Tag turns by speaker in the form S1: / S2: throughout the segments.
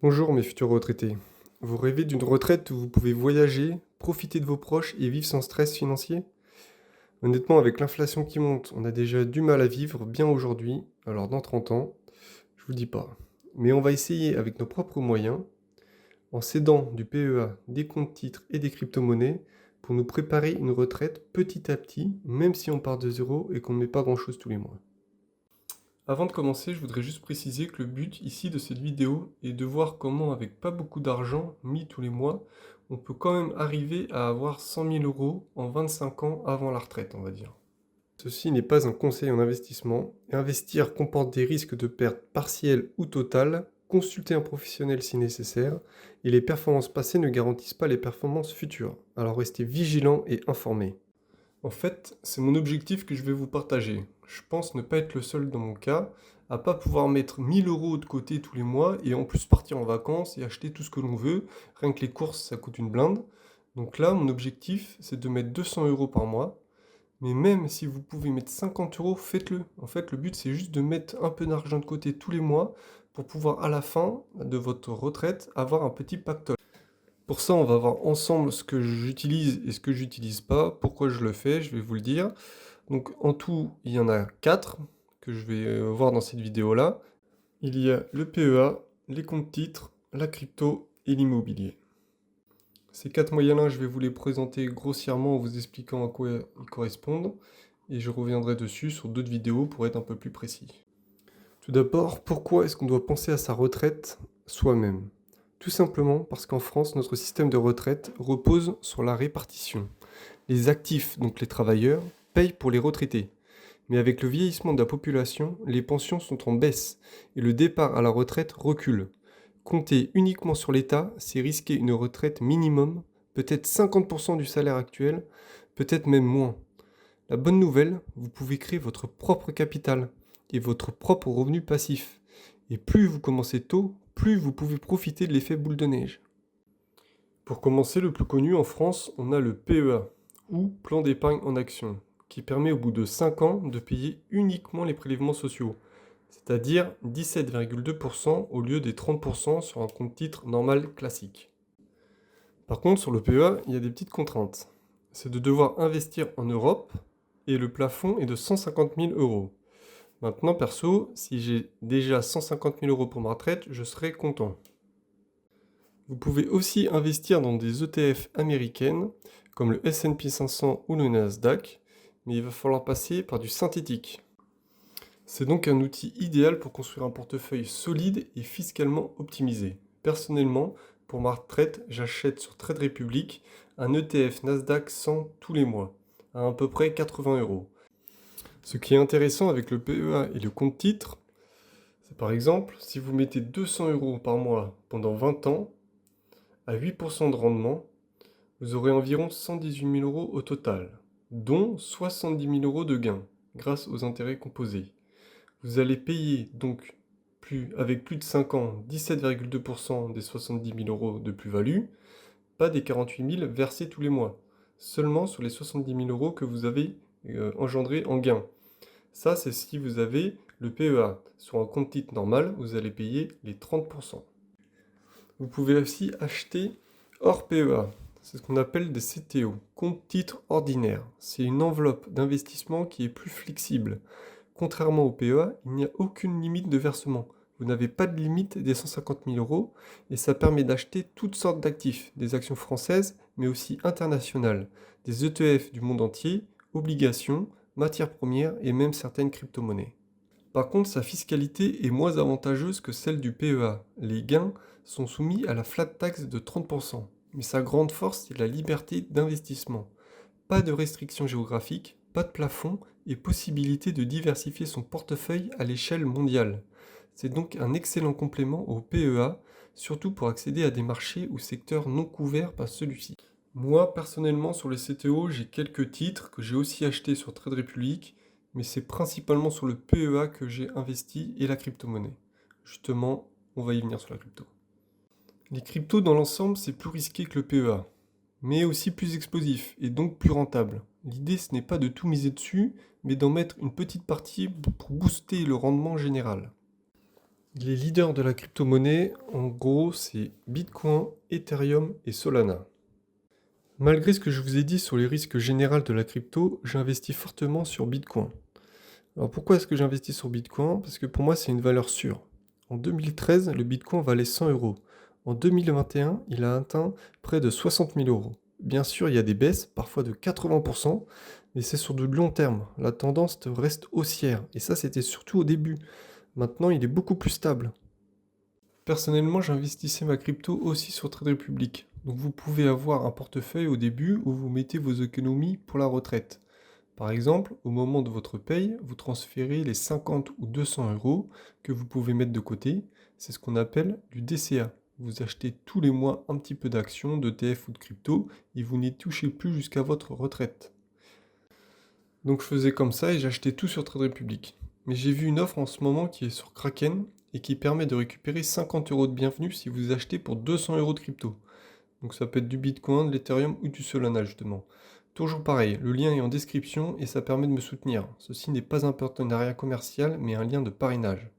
S1: Bonjour mes futurs retraités. Vous rêvez d'une retraite où vous pouvez voyager, profiter de vos proches et vivre sans stress financier? Honnêtement, avec l'inflation qui monte, on a déjà du mal à vivre bien aujourd'hui, alors dans 30 ans, je vous dis pas. Mais on va essayer avec nos propres moyens, en s'aidant du PEA, des comptes titres et des crypto-monnaies, pour nous préparer une retraite petit à petit, même si on part de zéro et qu'on ne met pas grand-chose tous les mois. Avant de commencer, je voudrais juste préciser que le but ici de cette vidéo est de voir comment, avec pas beaucoup d'argent mis tous les mois, on peut quand même arriver à avoir 100 000 euros en 25 ans avant la retraite, on va dire. Ceci n'est pas un conseil en investissement. Investir comporte des risques de perte partielle ou totale. Consultez un professionnel si nécessaire. Et les performances passées ne garantissent pas les performances futures. Alors restez vigilants et informés. En fait, c'est mon objectif que je vais vous partager. Je pense ne pas être le seul dans mon cas, à pas pouvoir mettre 1000 euros de côté tous les mois et en plus partir en vacances et acheter tout ce que l'on veut. Rien que les courses, ça coûte une blinde. Donc là, mon objectif, c'est de mettre 200 euros par mois. Mais même si vous pouvez mettre 50 euros, faites-le. En fait, le but, c'est juste de mettre un peu d'argent de côté tous les mois pour pouvoir, à la fin de votre retraite, avoir un petit pactole. Pour ça, on va voir ensemble ce que j'utilise et ce que j'utilise pas. Pourquoi je le fais, je vais vous le dire. Donc en tout, il y en a 4 que je vais voir dans cette vidéo-là. Il y a le PEA, les comptes titres, la crypto et l'immobilier. Ces 4 moyens-là, je vais vous les présenter grossièrement en vous expliquant à quoi ils correspondent. Et je reviendrai dessus sur d'autres vidéos pour être un peu plus précis. Tout d'abord, pourquoi est-ce qu'on doit penser à sa retraite soi-même? Tout simplement parce qu'en France, notre système de retraite repose sur la répartition. Les actifs, donc les travailleurs, payent pour les retraités. Mais avec le vieillissement de la population, les pensions sont en baisse et le départ à la retraite recule. Compter uniquement sur l'État, c'est risquer une retraite minimum, peut-être 50% du salaire actuel, peut-être même moins. La bonne nouvelle, vous pouvez créer votre propre capital et votre propre revenu passif. Et plus vous commencez tôt, plus vous pouvez profiter de l'effet boule de neige. Pour commencer, le plus connu en France, on a le PEA, ou Plan d'épargne en action, qui permet au bout de 5 ans de payer uniquement les prélèvements sociaux, c'est-à-dire 17,2% au lieu des 30% sur un compte titre normal classique. Par contre, sur le PEA, il y a des petites contraintes. C'est de devoir investir en Europe, et le plafond est de 150 000 euros. Maintenant, perso, si j'ai déjà 150 000 euros pour ma retraite, je serai content. Vous pouvez aussi investir dans des ETF américaines, comme le S&P 500 ou le Nasdaq, mais il va falloir passer par du synthétique. C'est donc un outil idéal pour construire un portefeuille solide et fiscalement optimisé. Personnellement, pour ma retraite, j'achète sur Trade Republic un ETF Nasdaq 100 tous les mois, à peu près 80 euros. Ce qui est intéressant avec le PEA et le compte titre, c'est par exemple, si vous mettez 200 euros par mois pendant 20 ans, à 8% de rendement, vous aurez environ 118 000 euros au total, dont 70 000 euros de gains, grâce aux intérêts composés. Vous allez payer donc avec plus de 5 ans 17,2% des 70 000 euros de plus-value, pas des 48 000 versés tous les mois, seulement sur les 70 000 euros que vous avez engendrés en gains. Ça, c'est si vous avez le PEA. Sur un compte titre normal, vous allez payer les 30%. Vous pouvez aussi acheter hors PEA. C'est ce qu'on appelle des CTO, compte titre ordinaire. C'est une enveloppe d'investissement qui est plus flexible. Contrairement au PEA, il n'y a aucune limite de versement. Vous n'avez pas de limite des 150 000 euros et ça permet d'acheter toutes sortes d'actifs, des actions françaises mais aussi internationales, des ETF du monde entier, obligations, matières premières et même certaines crypto-monnaies. Par contre, sa fiscalité est moins avantageuse que celle du PEA. Les gains sont soumis à la flat tax de 30%, mais sa grande force c'est la liberté d'investissement. Pas de restrictions géographiques, pas de plafond et possibilité de diversifier son portefeuille à l'échelle mondiale. C'est donc un excellent complément au PEA, surtout pour accéder à des marchés ou secteurs non couverts par celui-ci. Moi, personnellement, sur les CTO, j'ai quelques titres que j'ai aussi achetés sur Trade Republic, mais c'est principalement sur le PEA que j'ai investi et la crypto-monnaie. Justement, on va y venir sur la crypto. Les cryptos dans l'ensemble, c'est plus risqué que le PEA, mais aussi plus explosif et donc plus rentable. L'idée, ce n'est pas de tout miser dessus, mais d'en mettre une petite partie pour booster le rendement général. Les leaders de la crypto-monnaie, en gros, c'est Bitcoin, Ethereum et Solana. Malgré ce que je vous ai dit sur les risques généraux de la crypto, j'investis fortement sur Bitcoin. Alors pourquoi est-ce que j'investis sur Bitcoin? Parce que pour moi, c'est une valeur sûre. En 2013, le Bitcoin valait 100 euros. En 2021, il a atteint près de 60 000 euros. Bien sûr, il y a des baisses, parfois de 80%, mais c'est sur du long terme. La tendance reste haussière. Et ça, c'était surtout au début. Maintenant, il est beaucoup plus stable. Personnellement, j'investissais ma crypto aussi sur Trade Republic. Donc vous pouvez avoir un portefeuille au début où vous mettez vos économies pour la retraite. Par exemple, au moment de votre paye, vous transférez les 50 ou 200 euros que vous pouvez mettre de côté. C'est ce qu'on appelle du DCA. Vous achetez tous les mois un petit peu d'actions, d'ETF ou de crypto et vous n'y touchez plus jusqu'à votre retraite. Donc je faisais comme ça et j'achetais tout sur Trade Republic. Mais j'ai vu une offre en ce moment qui est sur Kraken et qui permet de récupérer 50 euros de bienvenue si vous achetez pour 200 euros de crypto. Donc ça peut être du Bitcoin, de l'Ethereum ou du Solana justement. Toujours pareil, le lien est en description et ça permet de me soutenir. Ceci n'est pas un partenariat commercial mais un lien de parrainage.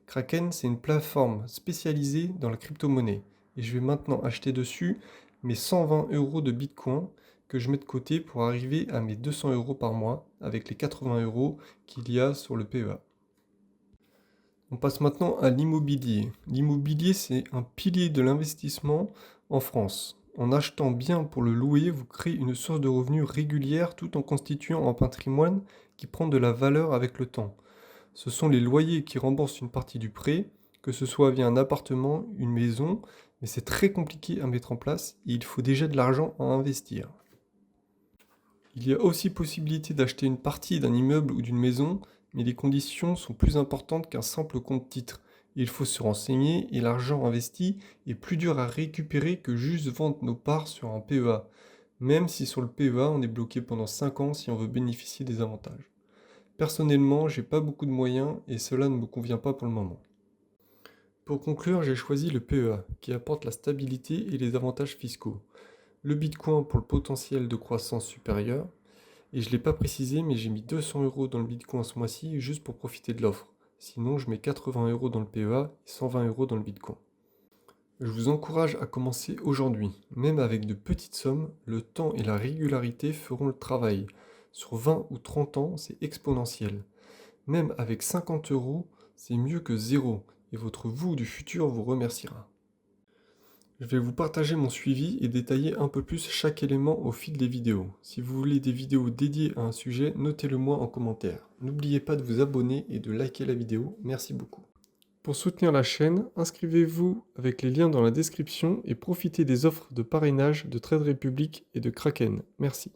S1: Kraken, c'est une plateforme spécialisée dans la crypto-monnaie. Et je vais maintenant acheter dessus mes 120 euros de Bitcoin que je mets de côté pour arriver à mes 200 euros par mois avec les 80 euros qu'il y a sur le PEA. On passe maintenant à l'immobilier. L'immobilier, c'est un pilier de l'investissement en France. En achetant bien pour le louer, vous créez une source de revenus régulière tout en constituant un patrimoine qui prend de la valeur avec le temps. Ce sont les loyers qui remboursent une partie du prêt, que ce soit via un appartement, une maison, mais c'est très compliqué à mettre en place et il faut déjà de l'argent à investir. Il y a aussi possibilité d'acheter une partie d'un immeuble ou d'une maison, mais les conditions sont plus importantes qu'un simple compte-titre. Il faut se renseigner et l'argent investi est plus dur à récupérer que juste vendre nos parts sur un PEA, même si sur le PEA on est bloqué pendant 5 ans si on veut bénéficier des avantages. Personnellement, j'ai pas beaucoup de moyens et cela ne me convient pas pour le moment. Pour conclure, j'ai choisi le PEA, qui apporte la stabilité et les avantages fiscaux. Le Bitcoin pour le potentiel de croissance supérieur, et je ne l'ai pas précisé, mais j'ai mis 200 euros dans le Bitcoin ce mois-ci juste pour profiter de l'offre. Sinon, je mets 80 euros dans le PEA et 120 euros dans le Bitcoin. Je vous encourage à commencer aujourd'hui. Même avec de petites sommes, le temps et la régularité feront le travail. Sur 20 ou 30 ans, c'est exponentiel. Même avec 50 euros, c'est mieux que zéro, et votre vous du futur vous remerciera. Je vais vous partager mon suivi et détailler un peu plus chaque élément au fil des vidéos. Si vous voulez des vidéos dédiées à un sujet, notez-le moi en commentaire. N'oubliez pas de vous abonner et de liker la vidéo, merci beaucoup. Pour soutenir la chaîne, inscrivez-vous avec les liens dans la description et profitez des offres de parrainage de Trade Republic et de Kraken. Merci.